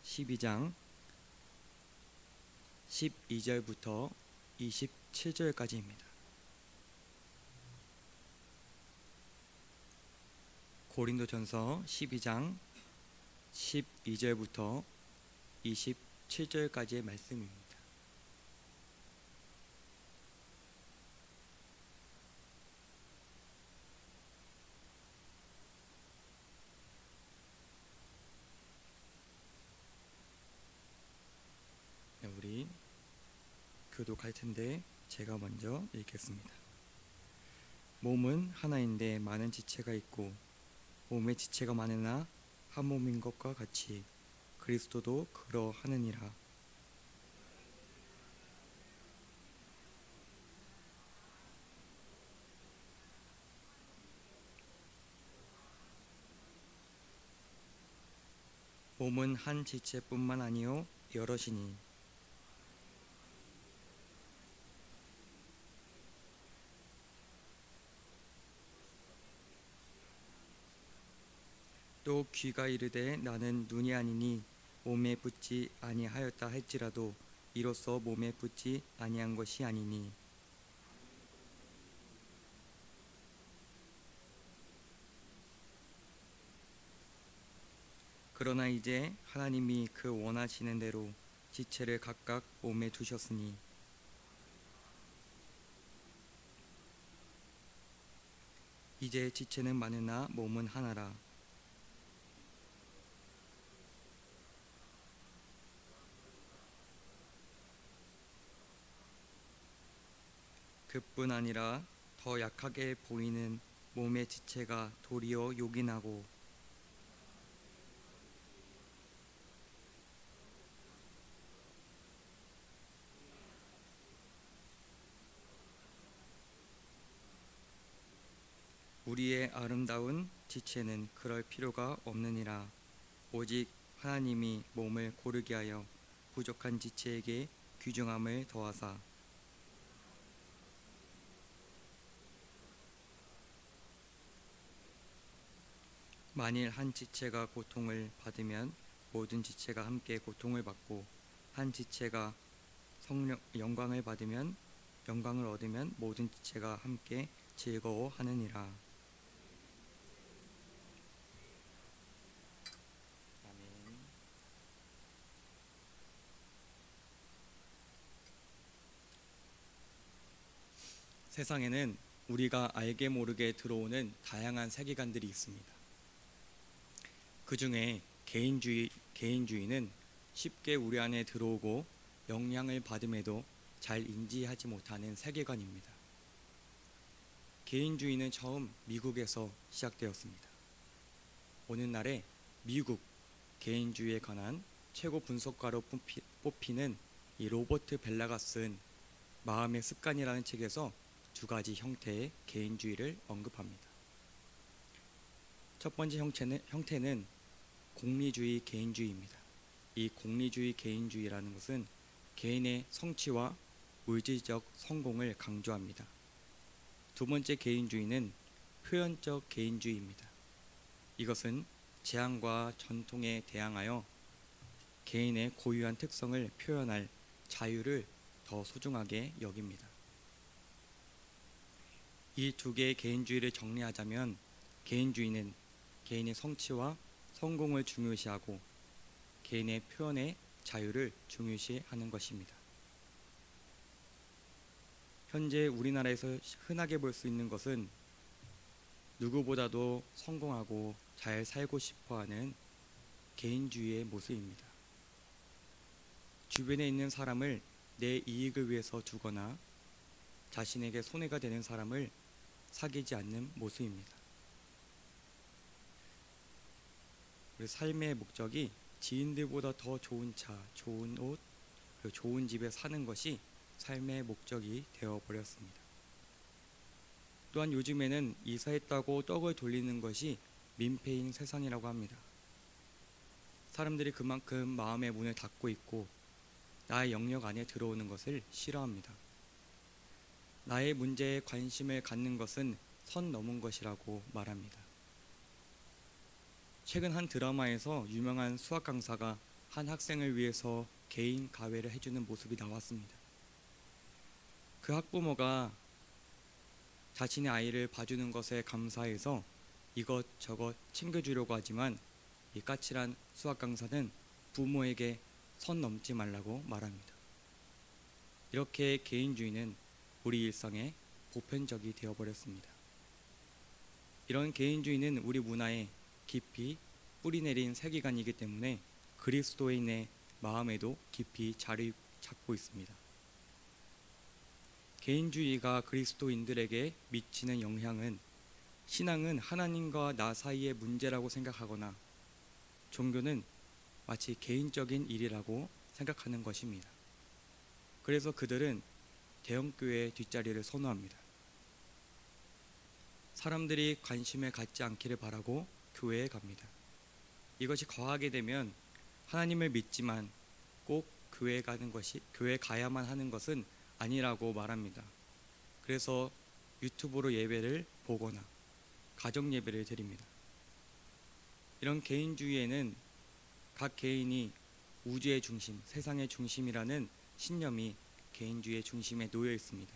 12장 12절부터 27절까지입니다. 고린도전서 12장 12절부터 27절까지의 말씀입니다. 우리 교독할 텐데 제가 먼저 읽겠습니다. 몸은 하나인데 많은 지체가 있고 몸에 지체가 많으나 한 몸인 것과 같이 그리스도도 그러하느니라. 몸은 한 지체뿐만 아니요 여럿이니 또 귀가 이르되 나는 눈이 아니니 몸에 붙지 아니하였다 할지라도 이로써 몸에 붙지 아니한 것이 아니니 그러나 이제 하나님이 그 원하시는 대로 지체를 각각 몸에 두셨으니 이제 지체는 많으나 몸은 하나라. 그뿐 아니라 더 약하게 보이는 몸의 지체가 도리어 요긴하고 우리의 아름다운 지체는 그럴 필요가 없느니라. 오직 하나님이 몸을 고르게 하여 부족한 지체에게 귀중함을 더하사 만일 한 지체가 고통을 받으면 모든 지체가 함께 고통을 받고 한 지체가 영광을 받으면 영광을 얻으면 모든 지체가 함께 즐거워하느니라. 아멘. 세상에는 우리가 알게 모르게 들어오는 다양한 세계관들이 있습니다. 그 중에 개인주의는 쉽게 우리 안에 들어오고 영향을 받음에도 잘 인지하지 못하는 세계관입니다. 개인주의는 처음 미국에서 시작되었습니다. 오늘날에 미국 개인주의에 관한 최고 분석가로 뽑히는 이 로버트 벨라가 쓴 마음의 습관이라는 책에서 두 가지 형태의 개인주의를 언급합니다. 첫 번째 형태는 공리주의 개인주의입니다. 이 공리주의 개인주의라는 것은 개인의 성취와 물질적 성공을 강조합니다. 두 번째 개인주의는 표현적 개인주의입니다. 이것은 재앙과 전통에 대항하여 개인의 고유한 특성을 표현할 자유를 더 소중하게 여깁니다. 이 두 개의 개인주의를 정리하자면 개인주의는 개인의 성취와 성공을 중요시하고 개인의 표현의 자유를 중요시하는 것입니다. 현재 우리나라에서 흔하게 볼 수 있는 것은 누구보다도 성공하고 잘 살고 싶어하는 개인주의의 모습입니다. 주변에 있는 사람을 내 이익을 위해서 두거나 자신에게 손해가 되는 사람을 사귀지 않는 모습입니다. 우리 삶의 목적이 지인들보다 더 좋은 차, 좋은 옷, 그리고 좋은 집에 사는 것이 삶의 목적이 되어버렸습니다. 또한 요즘에는 이사했다고 떡을 돌리는 것이 민폐인 세상이라고 합니다. 사람들이 그만큼 마음의 문을 닫고 있고 나의 영역 안에 들어오는 것을 싫어합니다. 나의 문제에 관심을 갖는 것은 선 넘은 것이라고 말합니다. 최근 한 드라마에서 유명한 수학 강사가 한 학생을 위해서 개인 가회를 해주는 모습이 나왔습니다. 그 학부모가 자신의 아이를 봐주는 것에 감사해서 이것저것 챙겨주려고 하지만 이 까칠한 수학 강사는 부모에게 선 넘지 말라고 말합니다. 이렇게 개인주의는 우리 일상에 보편적이 되어버렸습니다. 이런 개인주의는 우리 문화에 깊이 뿌리내린 세계관이기 때문에 그리스도인의 마음에도 깊이 자리 잡고 있습니다. 개인주의가 그리스도인들에게 미치는 영향은 신앙은 하나님과 나 사이의 문제라고 생각하거나 종교는 마치 개인적인 일이라고 생각하는 것입니다. 그래서 그들은 대형교회의 뒷자리를 선호합니다. 사람들이 관심을 갖지 않기를 바라고 교회에 갑니다. 이것이 거하게 되면 하나님을 믿지만 꼭 교회에 가야만 하는 것은 아니라고 말합니다. 그래서 유튜브로 예배를 보거나 가정 예배를 드립니다. 이런 개인주의에는 각 개인이 우주의 중심, 세상의 중심이라는 신념이 개인주의의 중심에 놓여 있습니다.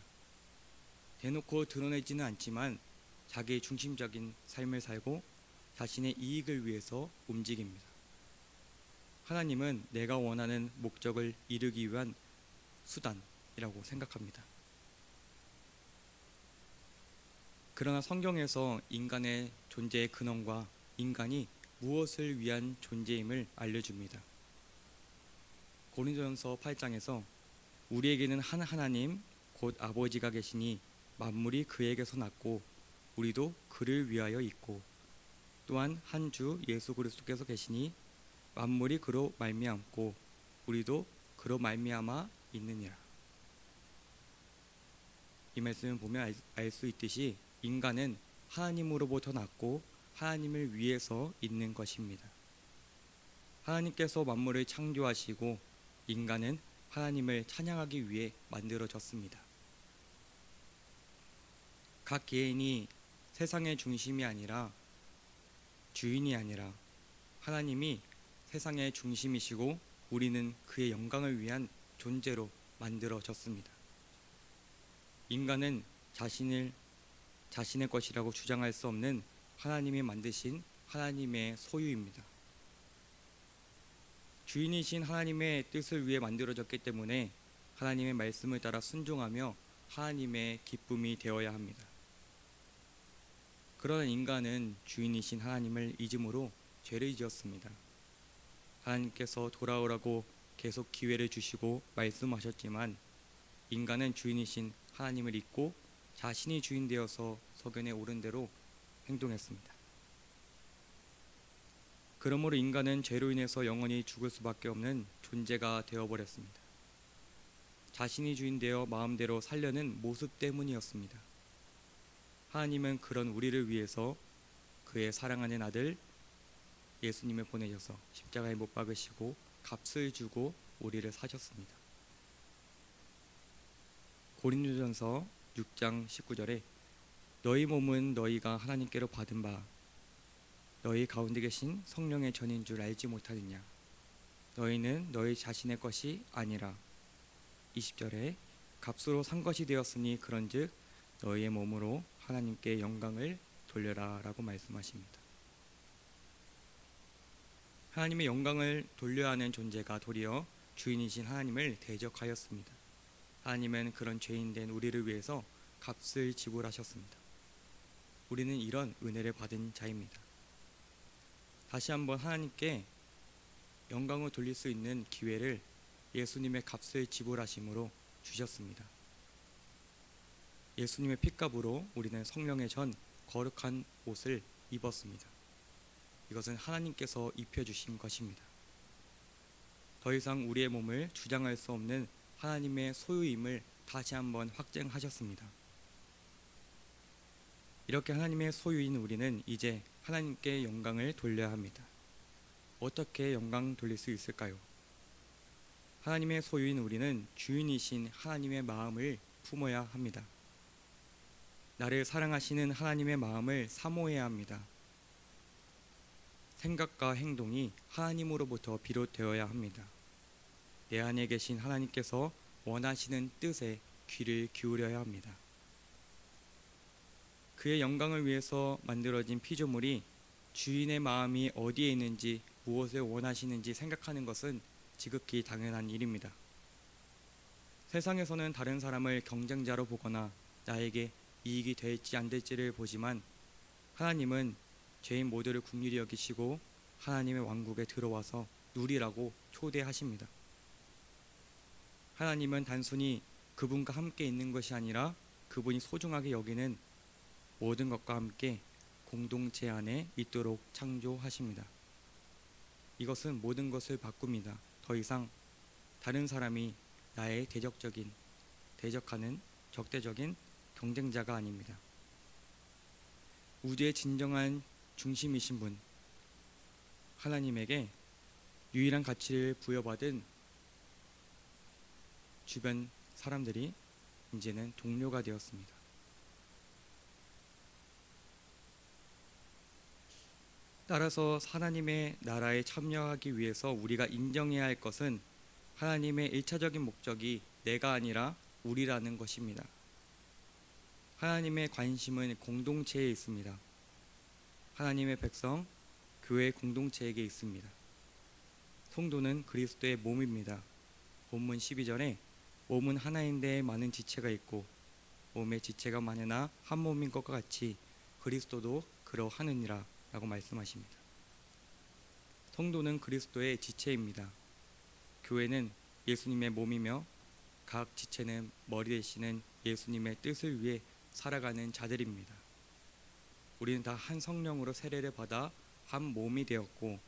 대놓고 드러내지는 않지만 자기 중심적인 삶을 살고 자신의 이익을 위해서 움직입니다. 하나님은 내가 원하는 목적을 이루기 위한 수단이라고 생각합니다. 그러나 성경에서 인간의 존재의 근원과 인간이 무엇을 위한 존재임을 알려줍니다. 고린도전서 8장에서 우리에게는 한 하나님 곧 아버지가 계시니 만물이 그에게서 났고 우리도 그를 위하여 있고 또한 한 주 예수 그리스도께서 계시니 만물이 그로 말미암고 우리도 그로 말미암아 있느니라. 이 말씀을 보면 알 수 있듯이 인간은 하나님으로부터 났고 하나님을 위해서 있는 것입니다. 하나님께서 만물을 창조하시고 인간은 하나님을 찬양하기 위해 만들어졌습니다. 각 개인이 세상의 중심이 아니라 주인이 아니라 하나님이 세상의 중심이시고 우리는 그의 영광을 위한 존재로 만들어졌습니다. 인간은 자신의 것이라고 주장할 수 없는 하나님이 만드신 하나님의 소유입니다. 주인이신 하나님의 뜻을 위해 만들어졌기 때문에 하나님의 말씀을 따라 순종하며 하나님의 기쁨이 되어야 합니다. 그러나 인간은 주인이신 하나님을 잊음으로 죄를 지었습니다. 하나님께서 돌아오라고 계속 기회를 주시고 말씀하셨지만 인간은 주인이신 하나님을 잊고 자신이 주인 되어서 소견에 오른 대로 행동했습니다. 그러므로 인간은 죄로 인해서 영원히 죽을 수밖에 없는 존재가 되어버렸습니다. 자신이 주인 되어 마음대로 살려는 모습 때문이었습니다. 하나님은 그런 우리를 위해서 그의 사랑하는 아들 예수님을 보내셔서 십자가에 못 박으시고 값을 주고 우리를 사셨습니다. 고린도전서 6장 19절에 너희 몸은 너희가 하나님께로 받은 바 너희 가운데 계신 성령의 전인 줄 알지 못하느냐. 너희는 너희 자신의 것이 아니라 20절에 값으로 산 것이 되었으니 그런즉 너희의 몸으로 하나님께 영광을 돌려라 라고 말씀하십니다. 하나님의 영광을 돌려야 하는 존재가 도리어 주인이신 하나님을 대적하였습니다. 하나님은 그런 죄인된 우리를 위해서 값을 지불하셨습니다. 우리는 이런 은혜를 받은 자입니다. 다시 한번 하나님께 영광을 돌릴 수 있는 기회를 예수님의 값을 지불하심으로 주셨습니다. 예수님의 핏값으로 우리는 성령의 전 거룩한 옷을 입었습니다. 이것은 하나님께서 입혀주신 것입니다. 더 이상 우리의 몸을 주장할 수 없는 하나님의 소유임을 다시 한번 확증하셨습니다. 이렇게 하나님의 소유인 우리는 이제 하나님께 영광을 돌려야 합니다. 어떻게 영광 돌릴 수 있을까요? 하나님의 소유인 우리는 주인이신 하나님의 마음을 품어야 합니다. 나를 사랑하시는 하나님의 마음을 사모해야 합니다. 생각과 행동이 하나님으로부터 비롯되어야 합니다. 내 안에 계신 하나님께서 원하시는 뜻에 귀를 기울여야 합니다. 그의 영광을 위해서 만들어진 피조물이 주인의 마음이 어디에 있는지 무엇을 원하시는지 생각하는 것은 지극히 당연한 일입니다. 세상에서는 다른 사람을 경쟁자로 보거나 나에게 이익이 될지 안 될지를 보지만 하나님은 죄인 모두를 긍휼히 여기시고 하나님의 왕국에 들어와서 누리라고 초대하십니다. 하나님은 단순히 그분과 함께 있는 것이 아니라 그분이 소중하게 여기는 모든 것과 함께 공동체 안에 있도록 창조하십니다. 이것은 모든 것을 바꿉니다. 더 이상 다른 사람이 나의 대적하는 적대적인 경쟁자가 아닙니다. 우주의 진정한 중심이신 분, 하나님에게 유일한 가치를 부여받은 주변 사람들이 이제는 동료가 되었습니다. 따라서 하나님의 나라에 참여하기 위해서 우리가 인정해야 할 것은 하나님의 1차적인 목적이 내가 아니라 우리라는 것입니다. 하나님의 관심은 공동체에 있습니다. 하나님의 백성, 교회 공동체에게 있습니다. 성도는 그리스도의 몸입니다. 본문 12절에 몸은 하나인데 많은 지체가 있고 몸의 지체가 많으나 한 몸인 것과 같이 그리스도도 그러하느니라 라고 말씀하십니다. 성도는 그리스도의 지체입니다. 교회는 예수님의 몸이며 각 지체는 머리 되시는 예수님의 뜻을 위해 살아가는 자들입니다. 우리는 다 한 성령으로 세례를 받아 한 몸이 되었고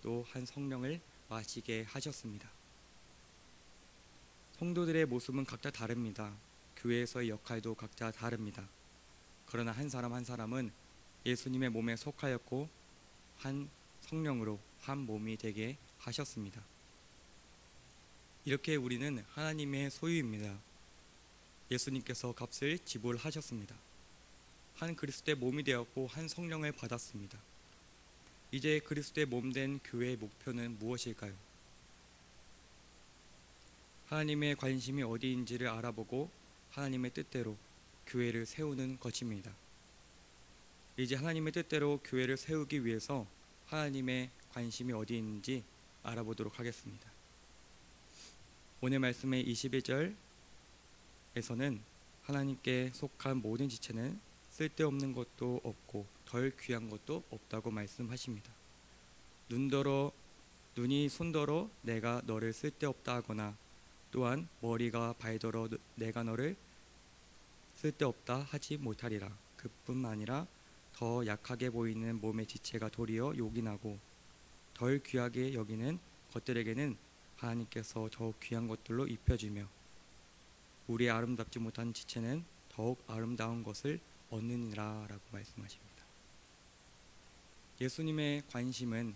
또 한 성령을 마시게 하셨습니다. 성도들의 모습은 각자 다릅니다. 교회에서의 역할도 각자 다릅니다. 그러나 한 사람 한 사람은 예수님의 몸에 속하였고 한 성령으로 한 몸이 되게 하셨습니다. 이렇게 우리는 하나님의 소유입니다. 예수님께서 값을 지불하셨습니다. 한 그리스도의 몸이 되었고 한 성령을 받았습니다. 이제 그리스도의 몸된 교회의 목표는 무엇일까요? 하나님의 관심이 어디인지를 알아보고 하나님의 뜻대로 교회를 세우는 것입니다. 이제 하나님의 뜻대로 교회를 세우기 위해서 하나님의 관심이 어디 있는지 알아보도록 하겠습니다. 오늘 말씀의 21절에서는 하나님께 속한 모든 지체는 쓸데없는 것도 없고 덜 귀한 것도 없다고 말씀하십니다. 눈이 손더러 내가 너를 쓸데없다 하거나 또한 머리가 발더러 내가 너를 쓸데없다 하지 못하리라. 그뿐만 아니라 더 약하게 보이는 몸의 지체가 도리어 요긴하고 덜 귀하게 여기는 것들에게는 하나님께서 더욱 귀한 것들로 입혀주며 우리의 아름답지 못한 지체는 더욱 아름다운 것을 얻느니라 라고 말씀하십니다. 예수님의 관심은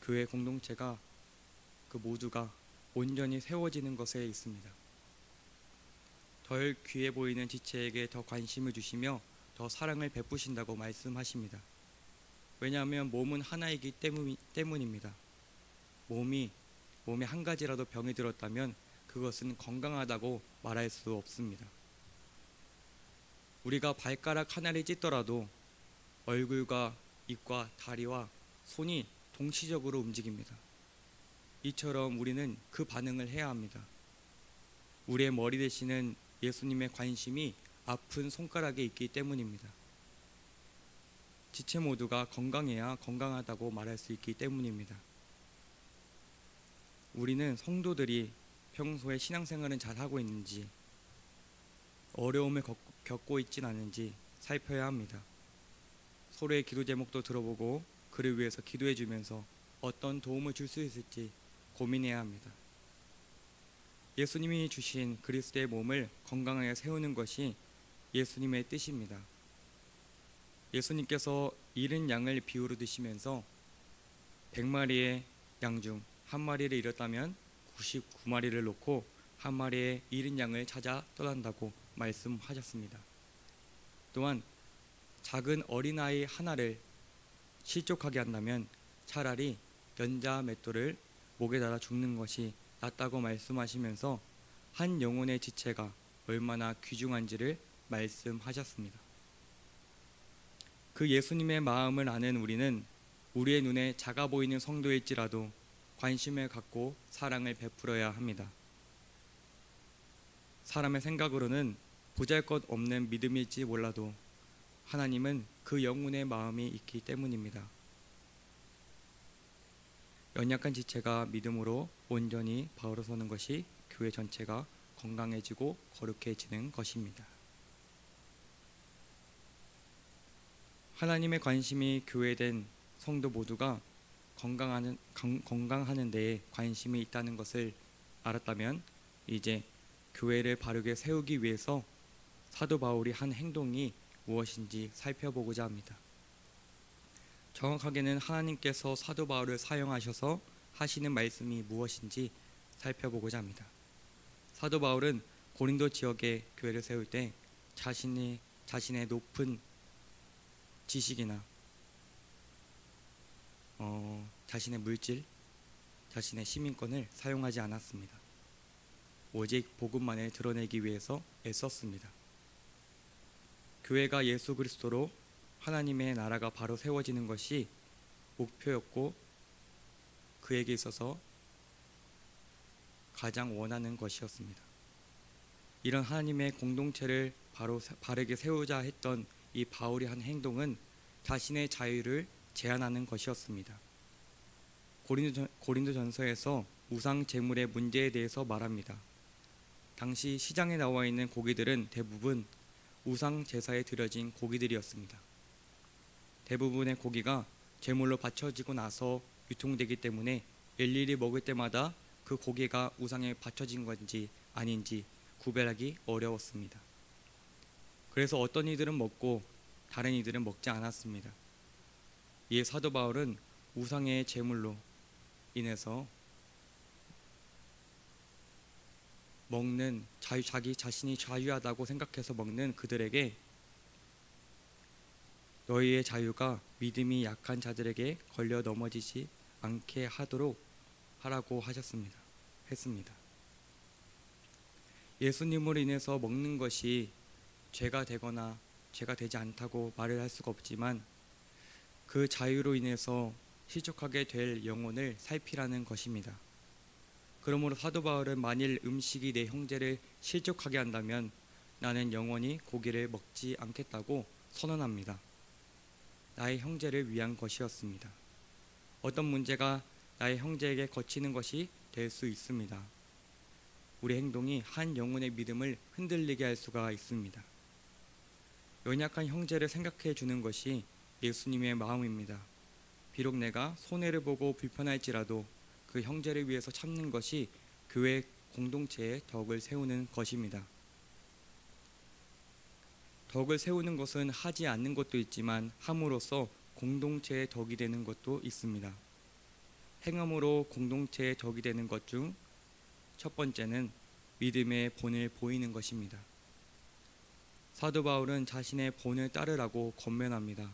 교회 공동체가 그 모두가 온전히 세워지는 것에 있습니다. 덜 귀해 보이는 지체에게 더 관심을 주시며 더 사랑을 베푸신다고 말씀하십니다. 왜냐하면 몸은 하나이기 때문입니다. 몸에 한 가지라도 병이 들었다면 그것은 건강하다고 말할 수 없습니다. 우리가 발가락 하나를 찢더라도 얼굴과 입과 다리와 손이 동시적으로 움직입니다. 이처럼 우리는 그 반응을 해야 합니다. 우리의 머리 되시는 예수님의 관심이 아픈 손가락에 있기 때문입니다. 지체 모두가 건강해야 건강하다고 말할 수 있기 때문입니다. 우리는 성도들이 평소에 신앙생활은 잘하고 있는지 어려움을 겪고 있진 않은지 살펴야 합니다. 서로의 기도 제목도 들어보고 그를 위해서 기도해 주면서 어떤 도움을 줄 수 있을지 고민해야 합니다. 예수님이 주신 그리스도의 몸을 건강하게 세우는 것이 예수님의 뜻입니다. 예수님께서 잃은 양을 비유로 드시면서 100마리의 양 중 한 마리를 잃었다면 99마리를 놓고 한 마리의 잃은 양을 찾아 떠난다고 말씀하셨습니다. 또한 작은 어린아이 하나를 실족하게 한다면 차라리 연자 맷돌을 목에 달아 죽는 것이 낫다고 말씀하시면서 한 영혼의 지체가 얼마나 귀중한지를 말씀하셨습니다. 그 예수님의 마음을 아는 우리는 우리의 눈에 작아 보이는 성도일지라도 관심을 갖고 사랑을 베풀어야 합니다. 사람의 생각으로는 보잘것없는 믿음일지 몰라도 하나님은 그 영혼의 마음이 있기 때문입니다. 연약한 지체가 믿음으로 온전히 바로 서는 것이 교회 전체가 건강해지고 거룩해지는 것입니다. 하나님의 관심이 교회된 성도 모두가 건강하는 데에 관심이 있다는 것을 알았다면 이제 교회를 바르게 세우기 위해서 사도 바울이 한 행동이 무엇인지 살펴보고자 합니다. 정확하게는 하나님께서 사도 바울을 사용하셔서 하시는 말씀이 무엇인지 살펴보고자 합니다. 사도 바울은 고린도 지역에 교회를 세울 때 자신의 높은 지식이나 자신의 물질, 자신의 시민권을 사용하지 않았습니다. 오직 복음만을 드러내기 위해서 애썼습니다. 교회가 예수 그리스도로 하나님의 나라가 바로 세워지는 것이 목표였고 그에게 있어서 가장 원하는 것이었습니다. 이런 하나님의 공동체를 바르게 세우자 했던 이 바울이 한 행동은 자신의 자유를 제한하는 것이었습니다. 고린도전서에서 우상 제물의 문제에 대해서 말합니다. 당시 시장에 나와 있는 고기들은 대부분 우상 제사에 드려진 고기들이었습니다. 대부분의 고기가 제물로 바쳐지고 나서 유통되기 때문에 일일이 먹을 때마다 그 고기가 우상에 바쳐진 건지 아닌지 구별하기 어려웠습니다. 그래서 어떤 이들은 먹고 다른 이들은 먹지 않았습니다. 이에 사도 바울은 우상의 제물로 인해서 먹는 자기 자신이 자유하다고 생각해서 먹는 그들에게 너희의 자유가 믿음이 약한 자들에게 걸려 넘어지지 않게 하도록 하라고 했습니다. 예수님으로 인해서 먹는 것이 죄가 되거나 죄가 되지 않다고 말을 할 수가 없지만 그 자유로 인해서 실족하게 될 영혼을 살피라는 것입니다. 그러므로 사도 바울은 만일 음식이 내 형제를 실족하게 한다면 나는 영원히 고기를 먹지 않겠다고 선언합니다. 나의 형제를 위한 것이었습니다. 어떤 문제가 나의 형제에게 거치는 것이 될 수 있습니다. 우리 행동이 한 영혼의 믿음을 흔들리게 할 수가 있습니다. 연약한 형제를 생각해 주는 것이 예수님의 마음입니다. 비록 내가 손해를 보고 불편할지라도 그 형제를 위해서 참는 것이 교회 공동체의 덕을 세우는 것입니다. 덕을 세우는 것은 하지 않는 것도 있지만 함으로써 공동체의 덕이 되는 것도 있습니다. 행함으로 공동체의 덕이 되는 것 중 첫 번째는 믿음의 본을 보이는 것입니다. 사도 바울은 자신의 본을 따르라고 권면합니다.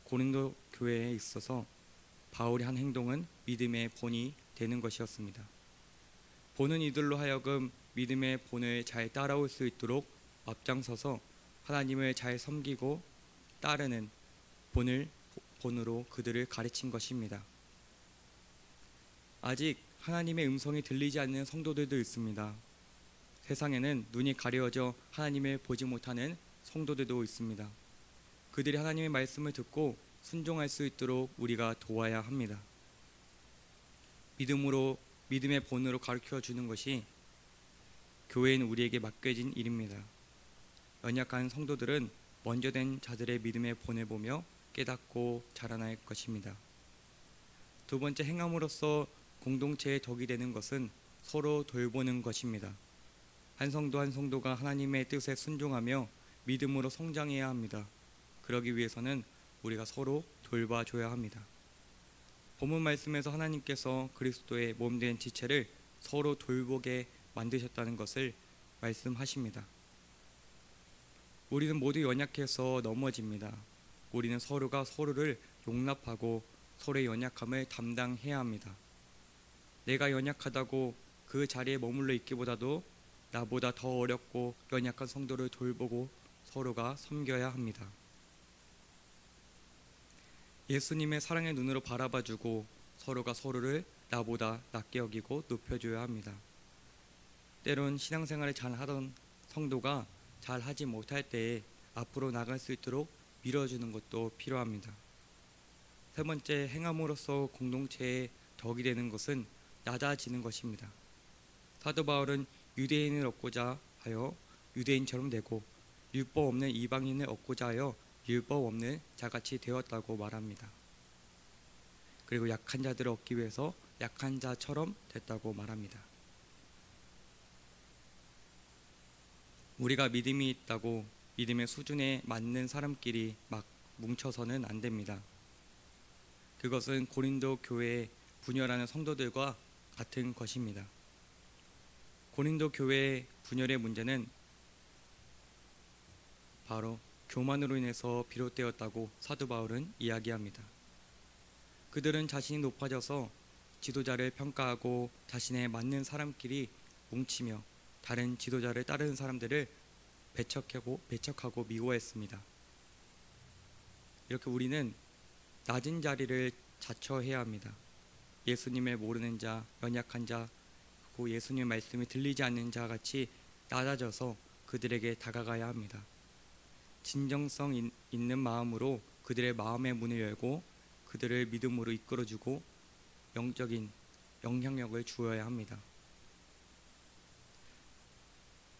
고린도 교회에 있어서 바울이 한 행동은 믿음의 본이 되는 것이었습니다. 보는 이들로 하여금 믿음의 본을 잘 따라올 수 있도록 앞장서서 하나님을 잘 섬기고 따르는 본으로 그들을 가르친 것입니다. 아직 하나님의 음성이 들리지 않는 성도들도 있습니다. 세상에는 눈이 가려져 하나님을 보지 못하는 성도들도 있습니다. 그들이 하나님의 말씀을 듣고 순종할 수 있도록 우리가 도와야 합니다. 믿음의 본으로 가르쳐 주는 것이 교회인 우리에게 맡겨진 일입니다. 연약한 성도들은 먼저 된 자들의 믿음의 본을 보며 깨닫고 자라날 것입니다. 두 번째, 행함으로써 공동체의 덕이 되는 것은 서로 돌보는 것입니다. 한 성도가 하나님의 뜻에 순종하며 믿음으로 성장해야 합니다. 그러기 위해서는 우리가 서로 돌봐줘야 합니다. 본문 말씀에서 하나님께서 그리스도의 몸된 지체를 서로 돌보게 만드셨다는 것을 말씀하십니다. 우리는 모두 연약해서 넘어집니다. 우리는 서로가 서로를 용납하고 서로의 연약함을 담당해야 합니다. 내가 연약하다고 그 자리에 머물러 있기보다도 나보다 더 어렵고 연약한 성도를 돌보고 서로가 섬겨야 합니다. 예수님의 사랑의 눈으로 바라봐주고 서로가 서로를 나보다 낮게 여기고 높여줘야 합니다. 때론 신앙생활을 잘하던 성도가 잘하지 못할 때에 앞으로 나갈 수 있도록 밀어주는 것도 필요합니다. 세 번째, 행함으로써 공동체의 덕이 되는 것은 낮아지는 것입니다. 사도 바울은 유대인을 얻고자 하여 유대인처럼 되고 율법 없는 이방인을 얻고자 하여 율법 없는 자같이 되었다고 말합니다. 그리고 약한 자들을 얻기 위해서 약한 자처럼 됐다고 말합니다. 우리가 믿음이 있다고 믿음의 수준에 맞는 사람끼리 막 뭉쳐서는 안 됩니다. 그것은 고린도 교회의 분열하는 성도들과 같은 것입니다. 고린도 교회의 분열의 문제는 바로 교만으로 인해서 비롯되었다고 사도 바울은 이야기합니다. 그들은 자신이 높아져서 지도자를 평가하고 자신에 맞는 사람끼리 뭉치며 다른 지도자를 따르는 사람들을 배척하고 미워했습니다. 이렇게 우리는 낮은 자리를 자처해야 합니다. 예수님을 모르는 자, 연약한 자, 그리고 예수님의 말씀이 들리지 않는 자 같이 낮아져서 그들에게 다가가야 합니다. 진정성 있는 마음으로 그들의 마음의 문을 열고 그들을 믿음으로 이끌어주고 영적인 영향력을 주어야 합니다.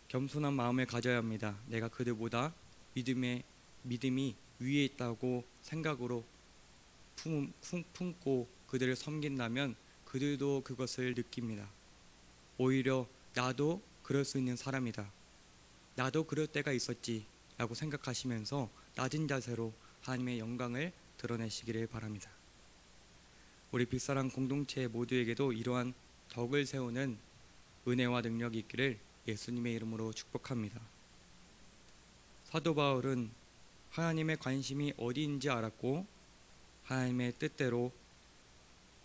겸손한 마음을 가져야 합니다. 내가 그들보다 믿음이 위에 있다고 생각으로 품고 그들을 섬긴다면 그들도 그것을 느낍니다. 오히려 나도 그럴 수 있는 사람이다, 나도 그럴 때가 있었지 라고 생각하시면서 낮은 자세로 하나님의 영광을 드러내시기를 바랍니다. 우리 빛사랑 공동체 모두에게도 이러한 덕을 세우는 은혜와 능력이 있기를 예수님의 이름으로 축복합니다. 사도 바울은 하나님의 관심이 어디인지 알았고 하나님의 뜻대로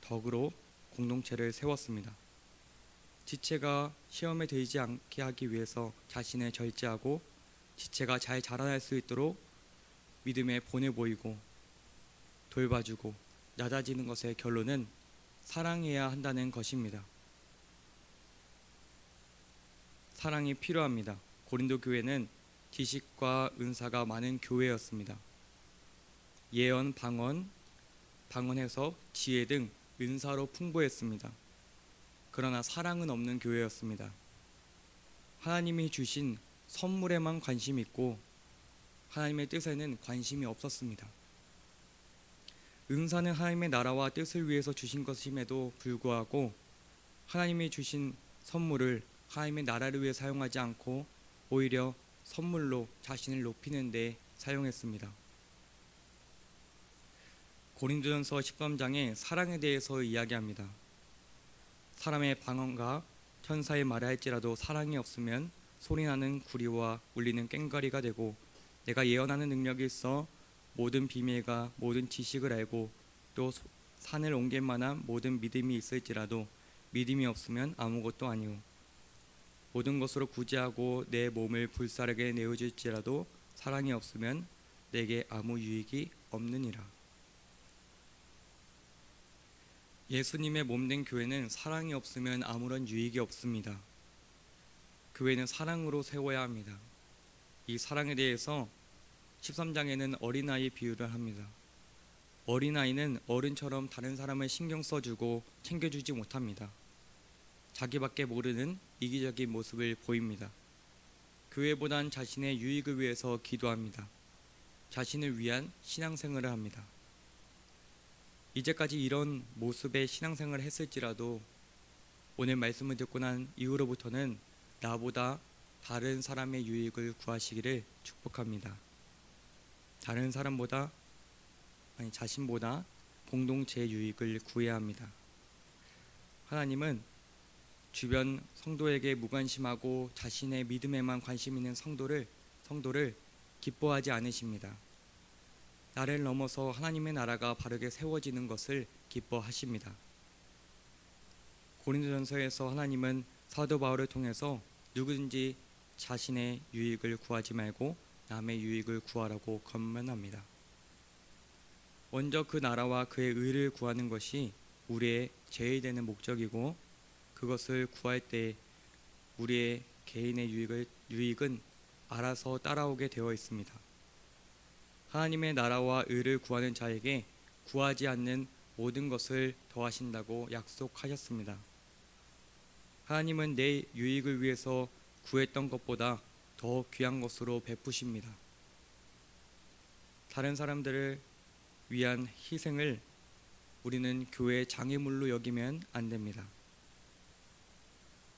덕으로 공동체를 세웠습니다. 지체가 시험에 들지 않게 하기 위해서 자신을 절제하고 지체가 잘 자라날 수 있도록 믿음의 본을 보이고 돌봐주고 낮아지는 것의 결론은 사랑해야 한다는 것입니다. 사랑이 필요합니다. 고린도 교회는 지식과 은사가 많은 교회였습니다. 예언, 방언, 해석, 지혜 등 은사로 풍부했습니다. 그러나 사랑은 없는 교회였습니다. 하나님이 주신 선물에만 관심이 있고 하나님의 뜻에는 관심이 없었습니다. 은사는 하나님의 나라와 뜻을 위해서 주신 것임에도 불구하고 하나님이 주신 선물을 하나님의 나라를 위해 사용하지 않고 오히려 선물로 자신을 높이는 데 사용했습니다. 고린도전서 13장에 사랑에 대해서 이야기합니다. 사람의 방언과 천사의 말을 할지라도 사랑이 없으면 소리나는 구리와 울리는 꽹과리가 되고 내가 예언하는 능력이 있어 모든 비밀과 모든 지식을 알고 또 산을 옮길 만한 모든 믿음이 있을지라도 믿음이 없으면 아무것도 아니오. 모든 것으로 구제하고 내 몸을 불사르게 내어줄지라도 사랑이 없으면 내게 아무 유익이 없느니라. 예수님의 몸된 교회는 사랑이 없으면 아무런 유익이 없습니다. 교회는 사랑으로 세워야 합니다. 이 사랑에 대해서 13장에는 어린아이 비유를 합니다. 어린아이는 어른처럼 다른 사람을 신경 써주고 챙겨주지 못합니다. 자기밖에 모르는 이기적인 모습을 보입니다. 교회보단 자신의 유익을 위해서 기도합니다. 자신을 위한 신앙생활을 합니다. 이제까지 이런 모습의 신앙생활을 했을지라도 오늘 말씀을 듣고 난 이후로부터는 나보다 다른 사람의 유익을 구하시기를 축복합니다. 다른 사람보다 자신보다 공동체의 유익을 구해야 합니다. 하나님은 주변 성도에게 무관심하고 자신의 믿음에만 관심 있는 성도를 기뻐하지 않으십니다. 나를 넘어서 하나님의 나라가 바르게 세워지는 것을 기뻐하십니다. 고린도전서에서 하나님은 사도 바울을 통해서 누구든지 자신의 유익을 구하지 말고 남의 유익을 구하라고 권면합니다. 먼저 그 나라와 그의 의를 구하는 것이 우리의 제일 되는 목적이고, 그것을 구할 때 우리의 개인의 유익은 알아서 따라오게 되어 있습니다. 하나님의 나라와 의를 구하는 자에게 구하지 않는 모든 것을 더하신다고 약속하셨습니다. 하나님은 내 유익을 위해서 구했던 것보다 더 귀한 것으로 베푸십니다. 다른 사람들을 위한 희생을 우리는 교회의 장애물로 여기면 안 됩니다.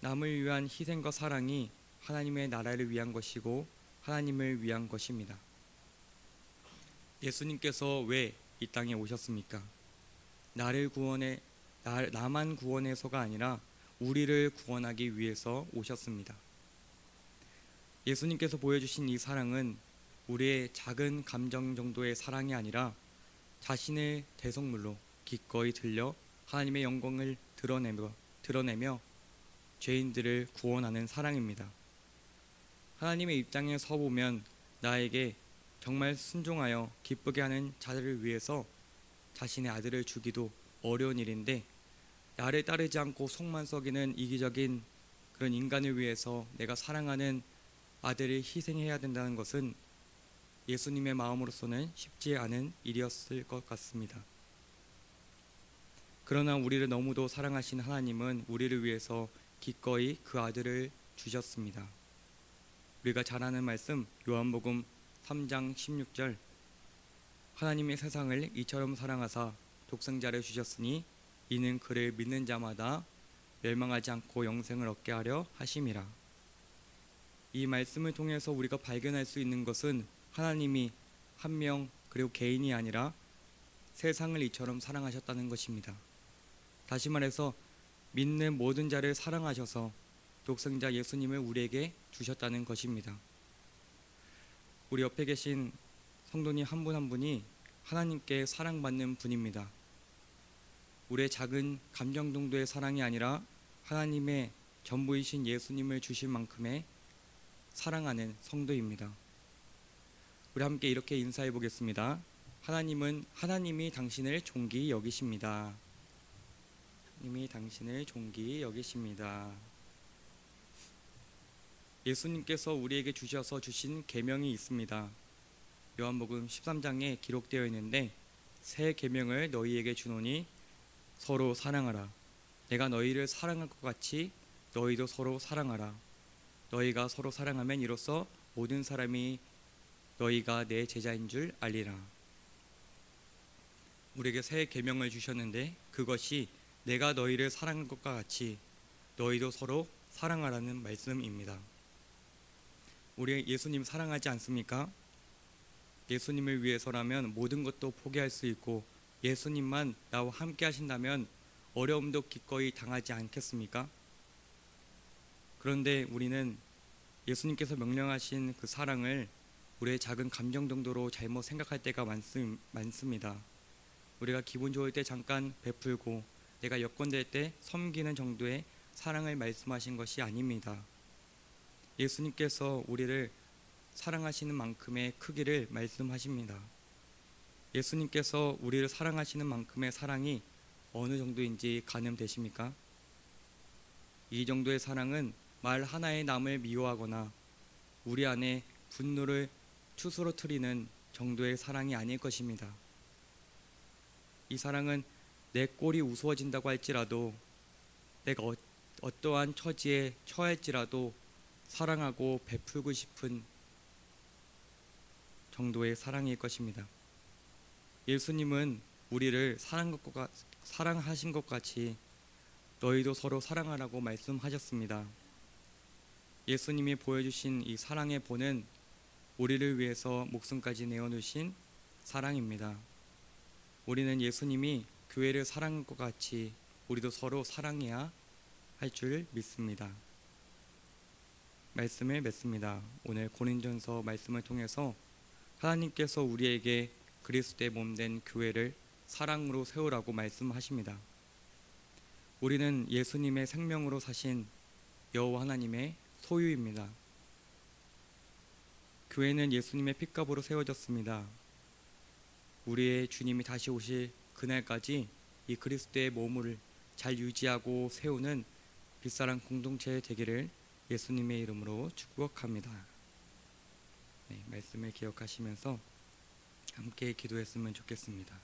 남을 위한 희생과 사랑이 하나님의 나라를 위한 것이고 하나님을 위한 것입니다. 예수님께서 왜 이 땅에 오셨습니까? 나만 구원해서가 아니라 우리를 구원하기 위해서 오셨습니다. 예수님께서 보여주신 이 사랑은 우리의 작은 감정 정도의 사랑이 아니라 자신의 대속물로 기꺼이 들려 하나님의 영광을 드러내며 죄인들을 구원하는 사랑입니다. 하나님의 입장에 서보면 나에게 정말 순종하여 기쁘게 하는 자들을 위해서 자신의 아들을 주기도 어려운 일인데, 나를 따르지 않고 속만 썩이는 이기적인 그런 인간을 위해서 내가 사랑하는 아들을 희생해야 된다는 것은 예수님의 마음으로서는 쉽지 않은 일이었을 것 같습니다. 그러나 우리를 너무도 사랑하신 하나님은 우리를 위해서 기꺼이 그 아들을 주셨습니다. 우리가 잘 아는 말씀, 요한복음 3장 16절, 하나님의 세상을 이처럼 사랑하사 독생자를 주셨으니 이는 그를 믿는 자마다 멸망하지 않고 영생을 얻게 하려 하심이라. 이 말씀을 통해서 우리가 발견할 수 있는 것은 하나님이 한 명 그리고 개인이 아니라 세상을 이처럼 사랑하셨다는 것입니다. 다시 말해서 믿는 모든 자를 사랑하셔서 독생자 예수님을 우리에게 주셨다는 것입니다. 우리 옆에 계신 성도님 한 분 한 분이 하나님께 사랑받는 분입니다. 우리의 작은 감정 정도의 사랑이 아니라 하나님의 전부이신 예수님을 주실 만큼의 사랑하는 성도입니다. 우리 함께 이렇게 인사해 보겠습니다. 하나님이 당신을 존귀 여기십니다. 하나님이 당신을 존귀 여기십니다. 예수님께서 우리에게 주셔서 주신 계명이 있습니다. 요한복음 13장에 기록되어 있는데, 새 계명을 너희에게 주노니 서로 사랑하라. 내가 너희를 사랑할 것 같이 너희도 서로 사랑하라. 너희가 서로 사랑하면 이로써 모든 사람이 너희가 내 제자인 줄 알리라. 우리에게 새 계명을 주셨는데, 그것이 내가 너희를 사랑할 것과 같이 너희도 서로 사랑하라는 말씀입니다. 우리 예수님 사랑하지 않습니까? 예수님을 위해서라면 모든 것도 포기할 수 있고, 예수님만 나와 함께 하신다면 어려움도 기꺼이 당하지 않겠습니까? 그런데 우리는 예수님께서 명령하신 그 사랑을 우리의 작은 감정 정도로 잘못 생각할 때가 많습니다. 우리가 기분 좋을 때 잠깐 베풀고 내가 여건될 때 섬기는 정도의 사랑을 말씀하신 것이 아닙니다. 예수님께서 우리를 사랑하시는 만큼의 크기를 말씀하십니다. 예수님께서 우리를 사랑하시는 만큼의 사랑이 어느 정도인지 가늠되십니까? 이 정도의 사랑은 말 하나에 남을 미워하거나 우리 안에 분노를 추스러뜨리는 정도의 사랑이 아닐 것입니다. 이 사랑은 내 꼴이 우스워진다고 할지라도, 내가 어떠한 처지에 처할지라도 사랑하고 베풀고 싶은 정도의 사랑일 것입니다. 예수님은 우리를 사랑하신 것 같이 너희도 서로 사랑하라고 말씀하셨습니다. 예수님이 보여주신 이 사랑의 본은 우리를 위해서 목숨까지 내어놓으신 사랑입니다. 우리는 예수님이 교회를 사랑한 것 같이 우리도 서로 사랑해야 할 줄 믿습니다. 말씀을 맺습니다. 오늘 고린도전서 말씀을 통해서 하나님께서 우리에게 그리스도의 몸된 교회를 사랑으로 세우라고 말씀하십니다. 우리는 예수님의 생명으로 사신 여호와 하나님의 소유입니다. 교회는 예수님의 핏값으로 세워졌습니다. 우리의 주님이 다시 오실 그날까지 이 그리스도의 몸을 잘 유지하고 세우는 빛사랑 공동체 되기를 예수님의 이름으로 축복합니다. 네, 말씀을 기억하시면서 함께 기도했으면 좋겠습니다.